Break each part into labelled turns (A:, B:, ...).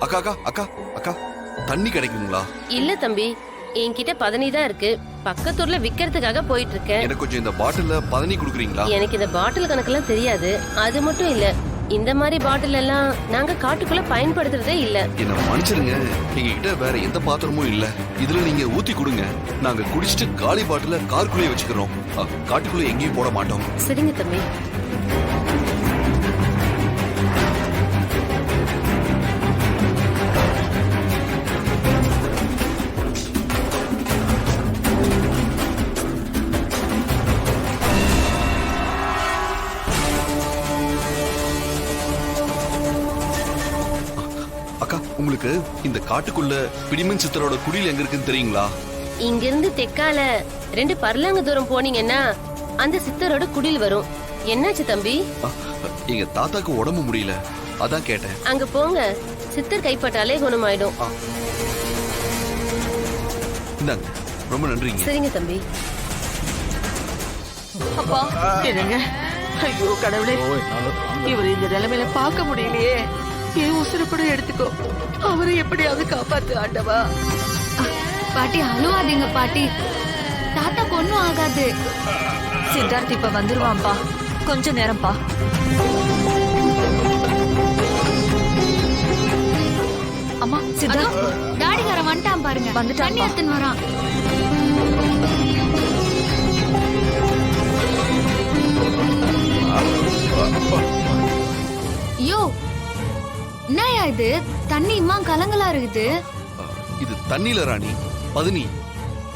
A: அக்கா அக்கா அக்கா அக்கா தண்ணி கிடைக்குங்களா?
B: இல்ல தம்பி, என்கிட்ட பதனி தான் இருக்கு. பக்கத்தூர்ல விக்கிறதுக்காக போயிட்டு இருக்கேன்.
A: எனக்கு கொஞ்சம் இந்த பாட்டில்ல பதனி குடுக்குறீங்களா?
B: எனக்கு இந்த பாட்டில் கணக்கெல்லாம் தெரியாது. அது மட்டும் இல்ல, இந்த மாதிரி பாட்டில் எல்லாம் நாங்க காட்டுக்குள்ள பயன்படுத்துறதே இல்ல.
A: என்ன மன்னிச்சிருங்க, எங்ககிட்ட வேற எந்த பாத்திரமும் இல்ல. இதுல நீங்க ஊத்தி கொடுங்க. நாங்க குடிச்சிட்டு காலி பாட்டில காருக்குள்ளே வச்சுக்கிறோம். காட்டுக்குள்ள எங்கேயும் போட மாட்டோம்.
B: சரிங்க தம்பி.
A: உங்களுக்கு இந்த காட்டுக்குள்ள பிடிமன் சித்தரோட குடில் எங்க இருக்குன்னு தெரியுங்களா?
B: இங்க இருந்து தெற்கால 2 பர்லாங்க தூரம் போனீங்கன்னா அந்த சித்தரோட குடில் வரும். என்னாச்சு தம்பி?
A: எங்க தாத்தாக்கு உடம்பு முடியல, அதான் கேட்டேன்.
B: அங்க போங்க, சித்தர் கைப்பட்டாலே குணமாயிடும்.
A: இந்தாங்க, ரொம்ப நன்றிங்க.
B: சரிங்க தம்பி.
C: அப்பா என்னங்க, ஐயோ கடவுளே, இவர் இந்த நிலைமையில பார்க்க முடியலையே. ஏன் உசுரப்பட எடுத்துக்கோ, அவரை எப்படியாவது காப்பாத்து ஆண்டவா.
D: பாட்டி அழுவாதீங்க பாட்டி, தாத்தா ஒண்ணும் ஆகாது.
E: சித்தார்த் இப்ப வந்துருவான்பா, கொஞ்ச நேரம்பா. அம்மா சித்தார்த்
D: டாடிகாரன் வந்துட்டான் பாருங்க,
E: வந்துட்டான்.
D: தண்ணி எடுத்துன்னு வரான். ஐயோ என்னயா இது, தண்ணி இம்மா கலங்கலா இருக்குது.
A: இது தண்ணில ராணி, பதனி.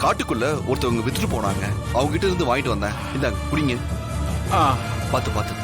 A: காட்டுக்குள்ள ஒருத்தவங்க வித்துட்டு போனாங்க, அவங்க கிட்ட இருந்து வாங்கிட்டு வந்தேன். இந்தாங்க குடிங்க. பாத்து பாத்து.